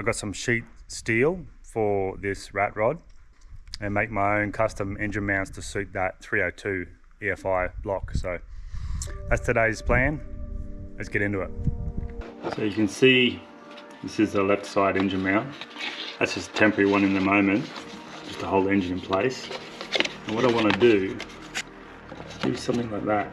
got some sheet steel for this rat rod and make my own custom engine mounts to suit that 302 EFI block. So that's today's plan. Let's get into it. So you can see this is the left side engine mount. That's just a temporary one in the moment, just to hold the engine in place. And what I want to do is do something like that.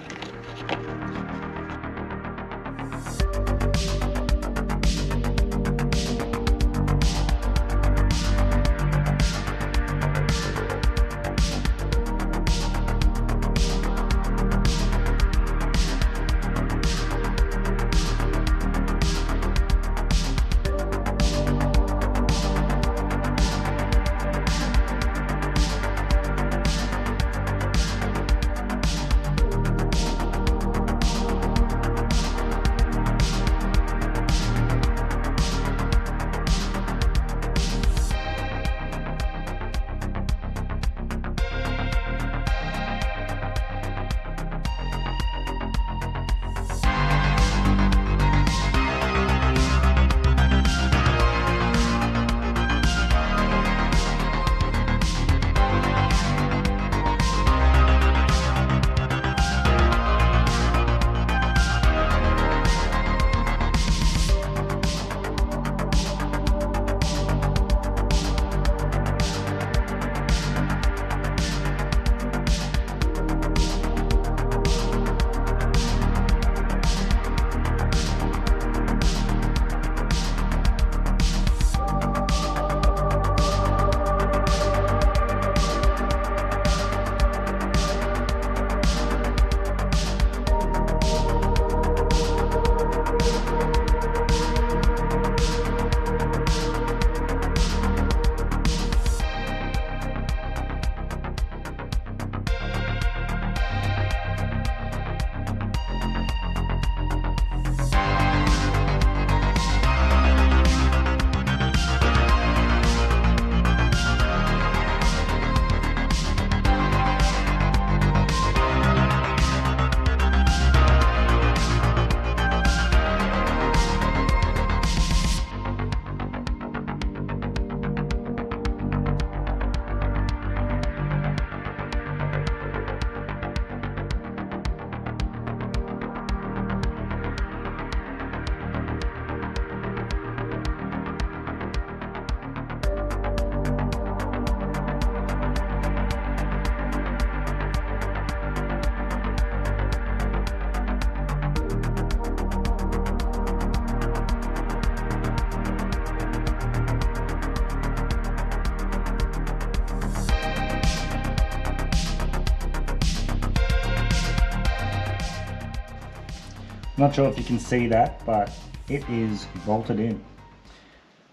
Not sure if you can see that, but it is bolted in.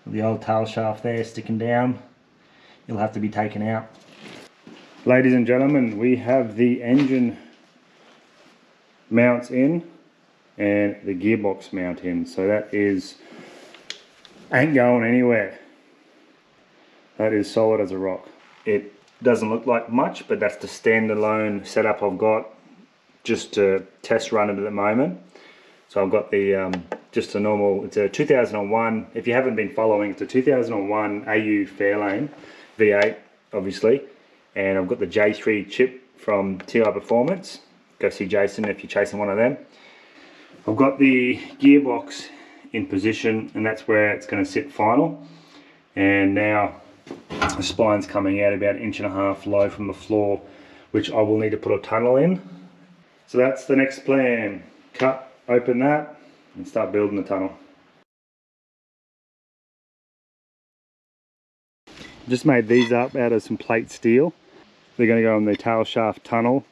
The old tail shaft there sticking down, it'll have to be taken out. Ladies and gentlemen, we have the engine mounts in and the gearbox mount in, so that ain't going anywhere. That is solid as a rock. It doesn't look like much, but that's the standalone setup I've got just to test run it at the moment. So I've got the just a normal, it's a 2001, if you haven't been following, it's a 2001 AU Fairlane V8 obviously, and I've got the J3 chip from TI Performance. Go see Jason if you're chasing one of them. I've got the gearbox in position, and that's where it's going to sit final. And now the spine's coming out about 1.5 inches low from the floor, which I will need to put a tunnel in. So that's the next plan. Cut, open that, and start building the tunnel. Just made these up out of some plate steel. They're going to go on the tail shaft tunnel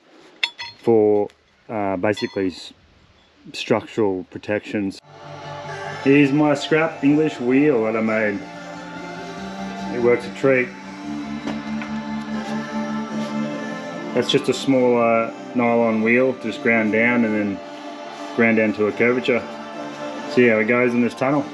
for basically structural protections. Here's my scrap English wheel that I made. It works a treat. That's just a small nylon wheel, just ground down and then ground down to a curvature. See how it goes in this tunnel.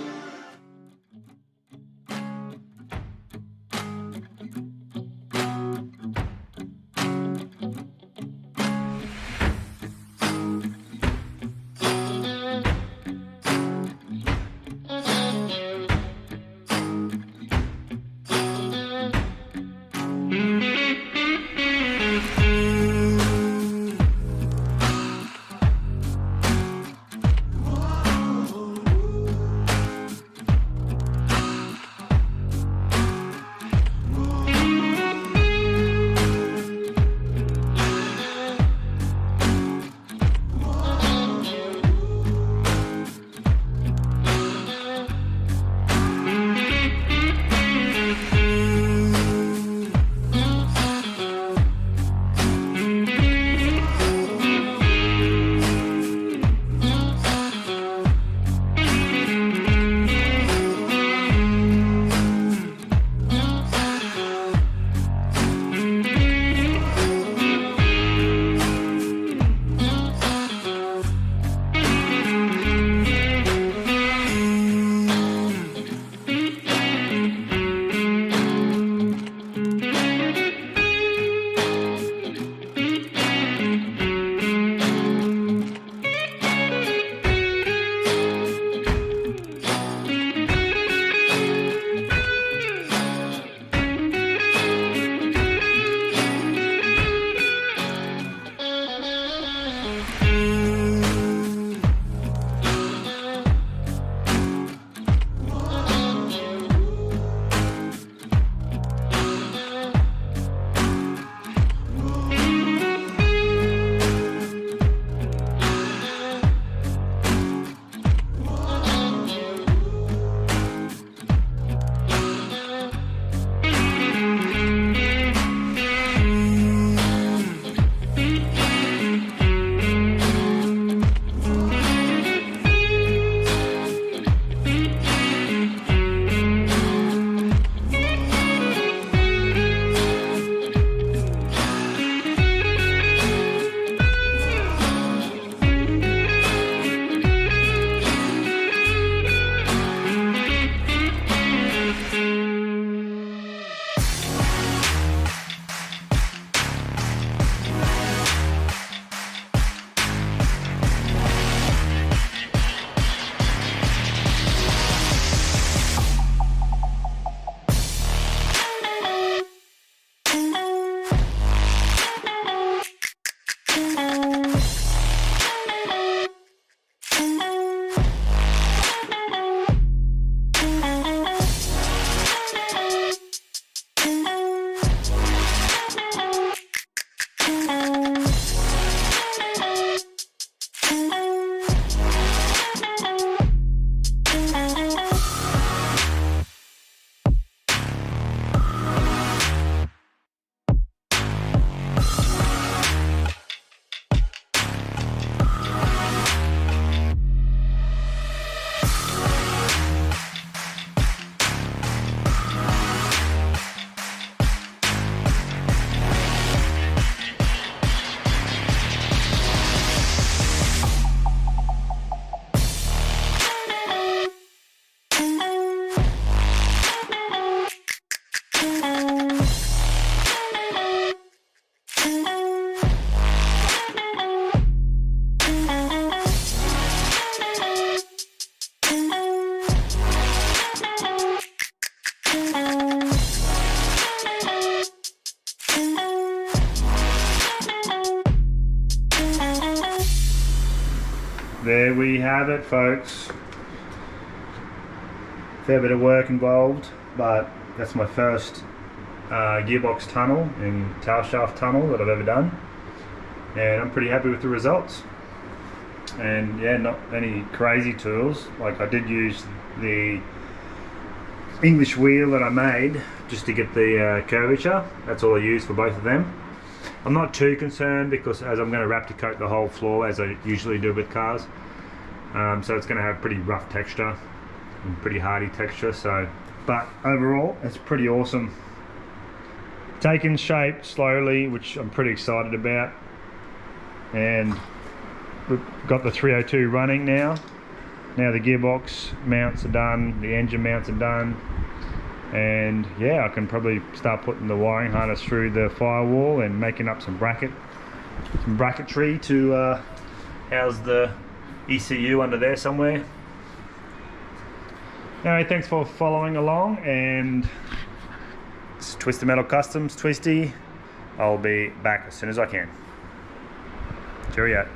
there we have it, folks. Fair bit of work involved, but that's my first gearbox tunnel and tail shaft tunnel that I've ever done, and I'm pretty happy with the results. And yeah, not any crazy tools. Like, I did use the English wheel that I made just to get the curvature. That's all I used for both of them. I'm not too concerned because as I'm going to Raptor coat the whole floor as I usually do with cars, so it's going to have pretty rough texture and pretty hardy texture. So, but overall it's pretty awesome. Taking shape slowly, which I'm pretty excited about, and we've got the 302 running now. Now the gearbox mounts are done, the engine mounts are done, and yeah, I can probably start putting the wiring harness through the firewall and making up some bracketry to house the ECU under there somewhere. Anyway, thanks for following along, and it's Twisted Metal Customs, Twisty. I'll be back as soon as I can. Cheerio.